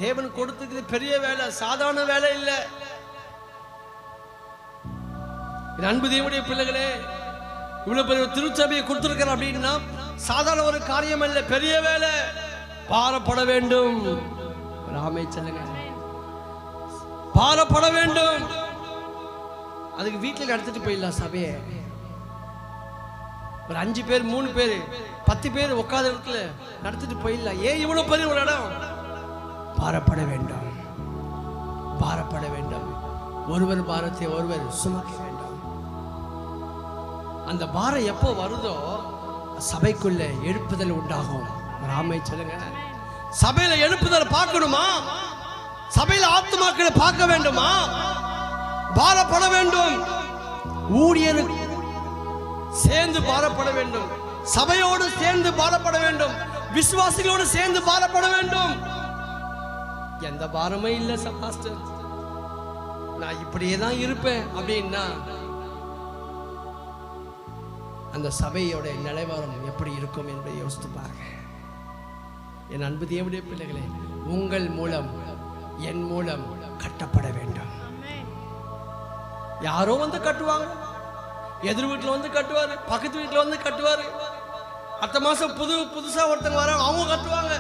தேவன் கொடுத்தது பெரிய வேலை, சாதாரண வேலை இல்லை. அன்பு தேவனுடைய பிள்ளைகளே, இவ்வளவு பெரிய திருச்சபையை கொடுத்திருக்கிற அப்படின்னா சாதாரண ஒரு காரியம் இல்லை, பெரிய வேலை. பாரப்பட வேண்டும். ராமே சொல்லுங்க, பாரப்பட வேண்டும். அதுக்கு வீட்டில் நடத்திட்டு போயிடலாம் சபையை. ஒரு 5 பேர் 3 பேர் 10 பேர் உட்காத இடத்துல நடத்திட்டு போயிடலாம். ஏன் இவ்வளவு பெரிய ஒரு இடம்? பாரப்பட வேண்டும், பாரப்பட வேண்டும். ஒருவர் பாரத்தை ஒருவர் சுமக்க வேண்டும். அந்த பாரம் எப்போ வருதோ சபைக்குள்ள எழுப்புதல் உண்டாகும். ராமை சொல்லுங்க, சபையில எழுப்புதல் பார்க்கணுமா? சபையில ஆத்துமாக்களை பார்க்க வேண்டுமா? பாரப்பட வேண்டும். ஊழியர் சேர்ந்து பாரப்பட வேண்டும், சபையோடு சேர்ந்து பாரப்பட வேண்டும், விசுவாசிகளோடு சேர்ந்து பாரப்பட வேண்டும். எந்த பாரமே இல்லை பாஸ்டர், நான் இப்படியே தான் இருப்பேன் அப்படின்னா அந்த சபையோட நிலைவாரம் எப்படி இருக்கும் என்பதை யோசித்து பாருங்க. என் அன்பு தேவனுடைய பிள்ளைகளே, உங்கள் மூலம் என் மூலம் கட்டப்பட வேண்டும். யாரோ வந்து கட்டுவாங்க, எதிர் வீட்டில் வந்து கட்டுவாரு, பக்கத்து வீட்டில் வந்து கட்டுவாரு, அடுத்த மாசம் புதுசா ஒருத்தங்க வர அவங்க கட்டுவாங்க,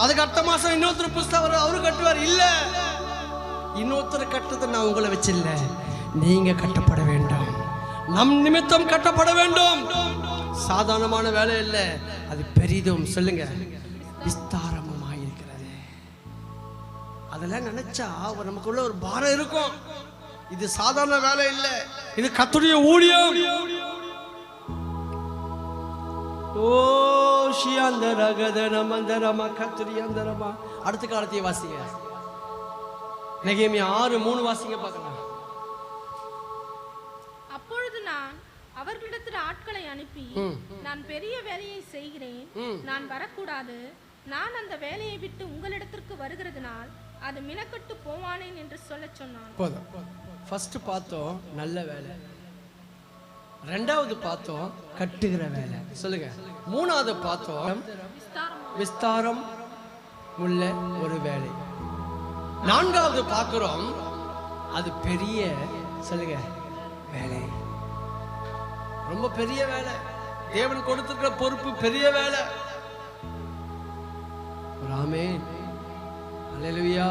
அதுக்கு அடுத்த மாசம் இன்னொருத்தர் புதுசா வர அவரு கட்டுவார். இல்ல, இன்னொருத்தர் கட்டுறதை நான் உங்களை வச்சில்ல, நீங்க கட்டப்பட வேண்டும், நம் நிமித்தம் கட்டப்பட வேண்டும். சாதாரணமான வேலை இல்லை, அது பெரிதும் சொல்லுங்க விஸ்தாரமாயிருக்கிறது. அதெல்லாம் நினைச்சா நமக்குள்ள ஒரு பாரம் இருக்கும். இது சாதாரண வேலை இல்லை, இது கர்த்தருடைய ஊழியம். ஓ ஷியாந்தரகதனமந்தரமா கர்த்தரியாந்தரமா. அடுத்த காலத்தையே வாசிங்க, நெகேமியா 6:3 வாசிங்க பார்க்கலாம். அப்பொழுது நான் அவர்களிடத்தில் ஆட்களை அனுப்பி, நான் பெரிய வேலையை செய்கிறேன், நான் வரக்கூடாது, நான் அந்த வேலையை விட்டு உங்களிடத்திற்கு வருகிறதுனால் அது மினக்கட்டு போவானேன் என்று சொல்ல சொன்னான். ஃபர்ஸ்ட் பார்த்தோம் நல்ல வேலை, ரெண்டாவது பார்த்தோம் கட்டுகிற வேலை, சொல்லுங்க. மூணாவது பார்த்தோம் விஸ்தாரம் உள்ள ஒரு வேலை. நான்காவது பார்க்கிறோம் அது பெரிய, சொல்லுங்க, வேலை, ரொம்ப பெரிய வேலை. தேவன் கொடுத்திருக்கிற பொறுப்பு பெரிய வேலை. ஆமென், அல்லேலூயா.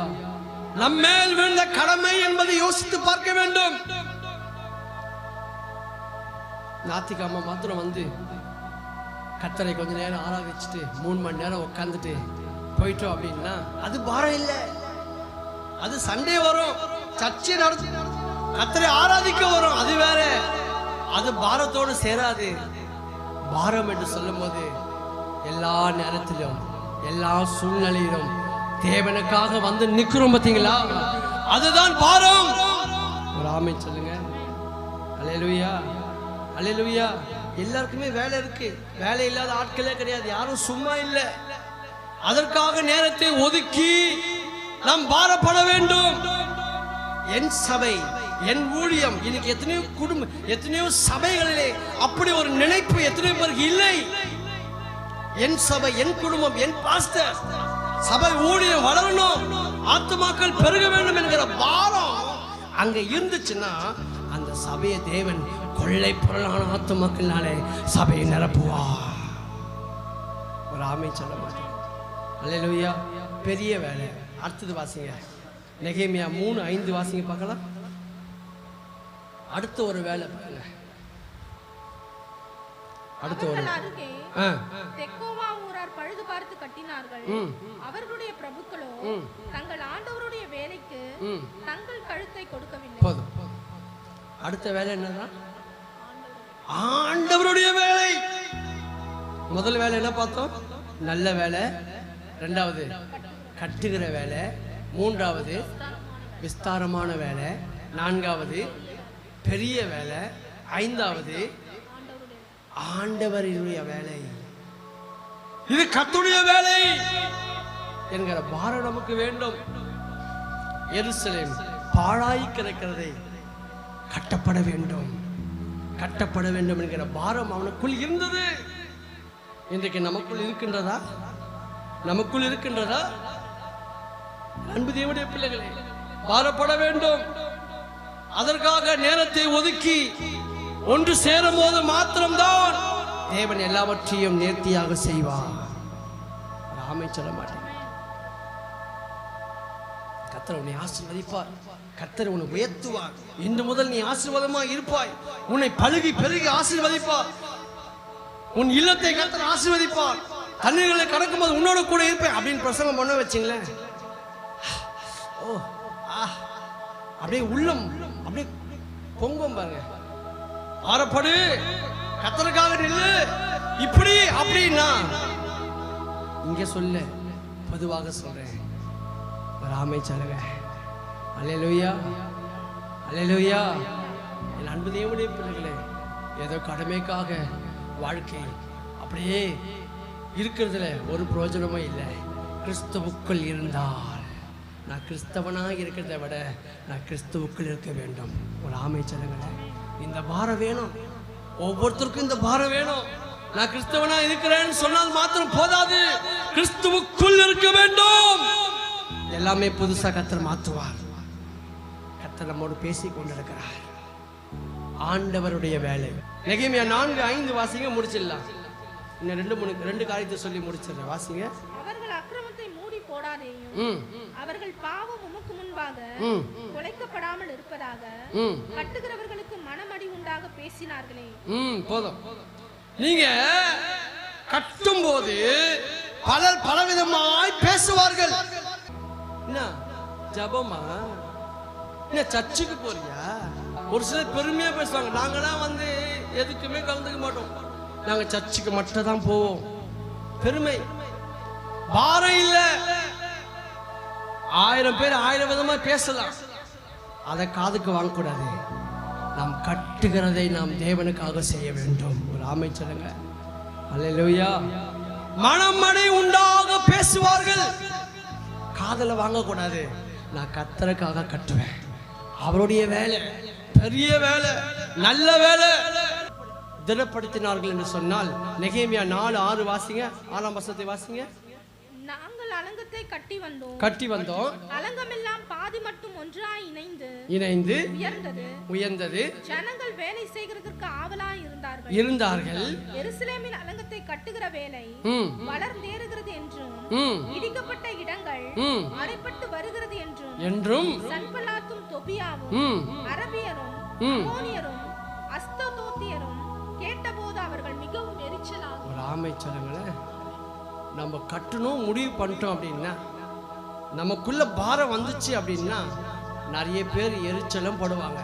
நம்மேல் விழுந்த கடமை என்பதை யோசித்து பார்க்க வேண்டும். ஞாயிற்றுக்கிழமை மாத்திரம் வந்து கர்த்தரை கொஞ்ச நேரம் ஆராதிச்சுட்டு 3 மணி நேரம் உட்காந்துட்டு போயிட்டோம் அப்படின்னா அது பாரம் இல்லை. அது சண்டே வரும், சர்ச்சை நடத்தி கர்த்தரை ஆராதிக்க வரும், அது வேற. அது பாரத்தோடு சேராது. பாரம் என்று சொல்லும் போது எல்லா நேரத்திலும் எல்லா சூழ்நிலையிலும் தேவனுக்காக வந்து நிக்கிறோம் பாத்தீங்களா, அதுதான் பாரம். ஒரு ஆமென் சொல்லுங்க. அல்லேலூயா, அல்லேலூயா. எல்லாருக்குமே வேலை இருக்கு, வேலை இல்லாத ஆட்களே கிடையாது, யாரும் சும்மா இல்லை. அதற்காக நேரத்தை ஒதுக்கி நாம் பாரப்பட வேண்டும். என் சபை, என் ஊழியம், இன்னைக்கு எத்தனையோ குடும்பம், எத்தனையோ சபைகளிலே அப்படி ஒரு நினைப்பு எத்தனையோ பேருக்கு இல்லை. என் சபை, என் குடும்பம், என் பாஸ்டர், சபை ஊழியம் வளரணும், ஆத்துமாக்கள் பெருக வேண்டும் என்கிற பாரம் அங்க இருந்துச்சுன்னா அந்த சபையை தேவன் கொள்ளை பொருளான ஆத்துமாக்கள்னாலே சபையை நிரப்புவா. ஒரு ஆமென் சொல்ல மாட்டேன். அல்லேலூயா. பெரிய வேலை. அடுத்தது வாசிங்க, நெகேமியா 3:5 வாசிங்க பார்க்கலாம். அடுத்த ஒரு வேலை பாருங்க. அடுத்த ஒரு அவர்கள் அருகே தெக்கோவா ஊரார் பழுது பார்த்து கட்டினார்கள். அவர்களுடைய பிரபுக்களோ தங்கள் ஆண்டவருடைய வேலைக்கு தங்கள் கழுத்தை கொடுக்கவில்லை. போதும். அடுத்த வேலை என்னன்னா ஆண்டவருடைய வேலை. முதல் வேலை என்ன பார்த்தோம்? நல்ல வேலை. ரெண்டாவது கட்டுகிற வேலை. மூன்றாவது விஸ்தாரமான வேலை. நான்காவது பெரிய வேலை. ஐந்தாவது ஆண்டவருடைய வேலை. இது கர்த்தருடைய வேலை என்கிற பாரம் நமக்கு வேண்டும். எருசலேம் பாழாய் கிடக்கிறதை கட்டப்பட வேண்டும், கட்டப்பட வேண்டும் என்கிற பாரம் அவனுக்குள் இருந்தது. இன்றைக்கு நமக்குள் இருக்கின்றதா? நமக்குள் இருக்கின்றதா? அன்பு தேவனுடைய பிள்ளைகளே, பாரப்பட வேண்டும். அதற்காக நேரத்தை ஒதுக்கி ஒன்று சேரும் போது மாத்திரம்தான் தேவன் எல்லாவற்றையும் நேர்த்தியாக செய்வார். ராமை சொல்ல மாட்டேன். கர்த்தர் உன்னை ஆசீர்வதிப்பார். கர்த்தர் உன்னை உயர்த்துவார். இன்று முதல் நீ ஆசீர்வாதமாக இருப்பாய். உன்னை பழுகி பெருகி ஆசீர்வதிப்பார். உன் இல்லத்தை கர்த்தர் ஆசீர்வதிப்பார். தண்ணீர்களை கடக்கும் போது உன்னோட கூட இருப்பேன் அப்படின்னு பிரசங்கம் பண்ண வச்சிங்களேன். ஓ அப்படியே உள்ளம் அப்படியே பொங்கும் பாருங்க. ஆரப்படு, கர்த்தருக்காக நில்லு, இப்படி அப்படின்னா இங்க சொல்ல பொதுவாக சொல்றேன். ராமை சொல்லுங்க. அல்லேலூயா, அல்லேலூயா. என் அன்பு தேவனுடைய பிள்ளைகளே, ஏதோ கடமைக்காக வாழ்க்கை அப்படியே இருக்கிறதுல ஒரு பிரயோஜனமும் இல்லை. கிறிஸ்துவுக்குள் இருந்தால், நான் கிறிஸ்தவனாக இருக்கிறத விட நான் கிறிஸ்துவுக்குள் இருக்க வேண்டும். ஒரு ஆமை சொல்லுங்களேன். இந்த பாரம் வேணும். ஒவ்வொருத்தருக்கும் இந்த பாரம் வேணும். நான் கிறிஸ்தவனா இருக்கிறேன்னு சொன்னால் மாத்திரம் போதாது, கிறிஸ்துவுக்குள் இருக்க வேண்டும். எல்லாமே புதுசா கர்த்தர் மாற்றுவார். கர்த்தர் நம்மோடு பேசி கொண்டிருக்கிறார். ஆண்டவருடைய வேலை. நெகேமியா 4:5 வாசிங்க, முடிச்சிடலாம். இன்னும் ரெண்டு காரியத்தை சொல்லி முடிச்சிடறேன். வாசிங்க. அவர்கள் அக்கிரமத்தை மூடி போடாதேயும், அவர்கள் பாவம் உமக்கு முன்பாக குலைக்கப்படாமல் இருப்பதாக கட்டுகிறவர்களுக்கு மனமடி உண்டாக பேசினார்களே. போதும். நீங்க கட்டும் போது பலர் பலவிதமாய் பேசுவார்கள். என்ன ஜபமா? என்ன சர்ச்சுக்கு போறியா? ஒரு சிலர் பெருமையா பேசுவாங்க. நாங்களாம் வந்து எதுக்குமே கலந்துக்க மாட்டோம், நாங்க சர்ச்சுக்கு மட்டும் தான் போவோம். பெருமை, பாரம் இல்ல. 1000 பேர் 1000 விதமா பேசலாம். அதை காதுக்கு வாங்கக்கூடாது. நாம் கட்டுகிறதை நாம் தேவனுக்காக செய்ய வேண்டும். ஒரு ஆமை சொல்லுங்க. அல்லேலூயா. மனமடை உண்டாக பேசுவார்கள். காதல வாங்கக்கூடாது. நான் கர்த்தருக்காக கட்டுவேன். அவருடைய வேலை பெரிய வேலை, நல்ல வேலை. திடப்படுத்தினார்கள் என்று சொன்னால் நெகேமியா 4:6 வாசிங்க. 6ஆம் வசனத்தை வாசிங்க. நாங்கள் அலங்கத்தை கட்டி வந்தோம். அலங்கமெல்லாம் பாதி மட்டும் ஒன்றாய் இணைந்து உயர்ந்தது. ஜனங்கள் வேலை செய்கிறதற்கு ஆவலாய் இருந்தார்கள். எருசலேமின் அலங்கத்தை கட்டுகிற வேலை வளர்ந்தேறுகிறது என்றும் இடிக்கப்பட்ட இடங்கள் அடைப்பட்டு வருகிறது என்றும் சன்பல்லாத்தும் தொபியாவும் அரபியரும் அம்மோனியரும் அஸ்தரோத்தியரும் கேட்டபோது அவர்கள் மிகவும் எரிச்சலாக. ஒரு ஆமை சொல்லுங்களேன். நம்ம கட்டணும் முடிவு பண்ணிட்டோம் அப்படின்னா, நமக்குள்ள பாரம் வந்துச்சு அப்படின்னா நிறைய பேர் எரிச்சலும் படுவாங்க,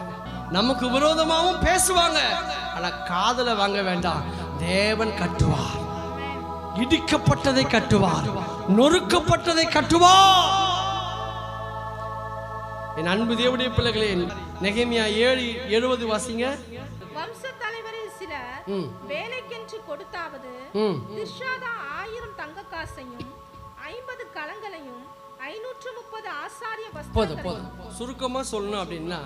நமக்கு விரோதமாகவும் பேசுவாங்க. ஆனா காதல வாங்க வேண்டாம். தேவன் கட்டுவார். இடிக்கப்பட்டதை கட்டுவார், நொறுக்கப்பட்டதை கட்டுவார். என் அன்பு தேவனுடைய பிள்ளைகளே, நெகேமியா 7:70 வாசிங்க. வம்ச தலைவரில் சிலர் வேலைக்கென்று கொடுத்தாவது திர்ஷாதா 1000 தங்க காசையும் 50 கலங்களையும் 530 ஆசாரிய வஸ்திரங்களையும். போதும். சுருக்கமா சொல்லணும் அப்படின்னா,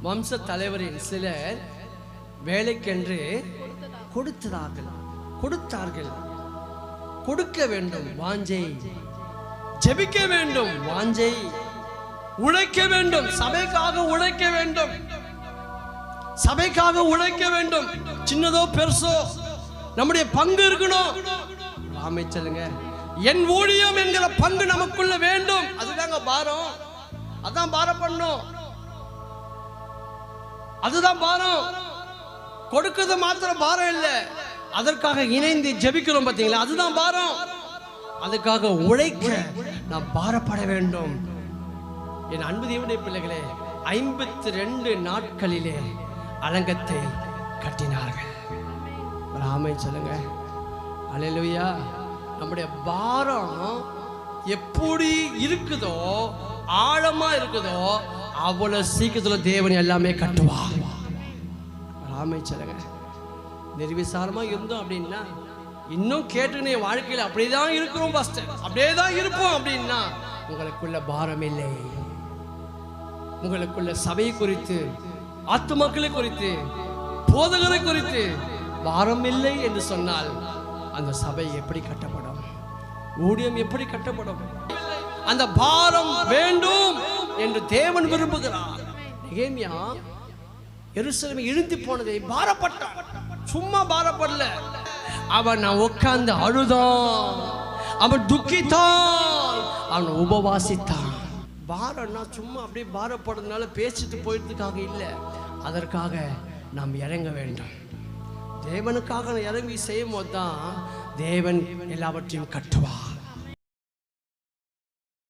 வம்ச தலைவரின் சிலர் வேலைக்கென்று கொடுத்தார்கள். கொடுக்க வேண்டும் வாஞ்சை, ஜெபிக்க வேண்டும் வாஞ்சை, உழைக்க வேண்டும், சபைக்காக உழைக்க வேண்டும், சபைக்காக உழைக்க வேண்டும். சின்னதோ பெருசோ நம்முடைய பங்கு இருக்கணும். ஆமை சொல்லுங்க. என் ஊழியம் என்கிற பங்கு நமக்குள்ள வேண்டும். அதுதாங்க பாரம். அதான் பாரம் பண்ணும். அதுதான் பாரம். கொடுக்கிறது மாத்திரம் பாரம் இல்லை, அதற்காக இணைந்து ஜெபிக்கிறோம் பார்த்தீங்களா, அதுதான் பாரம். அதுக்காக உழைக்க நாம் பாரப்பட வேண்டும். என் அன்பு தேவனுடைய பிள்ளைகளே, 52 நாட்களிலே அலங்கத்தை கட்டினார்கள். ஆமென் சொல்லுங்க. அல்லேலூயா. நம்முடைய பாரம் எப்படி இருக்குதோ, ஆழமா இருக்குதோ, அவ்வளவு சீக்கிரத்துல தேவன் எல்லாமே கட்டுவார். ஆமென் சொல்லுங்க. நிர்விசாரமா இருந்தோம் அப்படின்னா, இன்னும் கேட்டுனே வாழ்க்கையில் அப்படியேதான் இருக்கிறோம் பாஸ்டர், அப்படியே தான் இருப்போம் அப்படின்னா, உங்களுக்குள்ள பாரம் இல்லை. உங்களுக்குள்ள சபை குறித்து, ஆத்துமக்களை குறித்து, போதகரை குறித்து பாரம் இல்லை என்று சொன்னால் அந்த சபை எப்படி கட்டப்படும்? ஊழியம் எப்படி கட்டப்படும்? அந்த பாரம் வேண்டும் என்று தேவன் விரும்புகிறார். நெகேமியா எருசலேமை இழுந்து போனதை பாரப்பட்டான். சும்மா பாரப்படல, அவன் உட்கார்ந்து அழுதான், அவன் துக்கித்தான், அவன் உபவாசித்தான். பாரம்னா சும்மா அப்படியே பாரப்படுறதுனால பேசிட்டு போயிட்டதுக்காக இல்லை, அதற்காக நாம் இறங்க வேண்டும். தேவனுக்காக இறங்கி செய்யும் போது தான் தேவன் எல்லாவற்றையும் கட்டுவார்.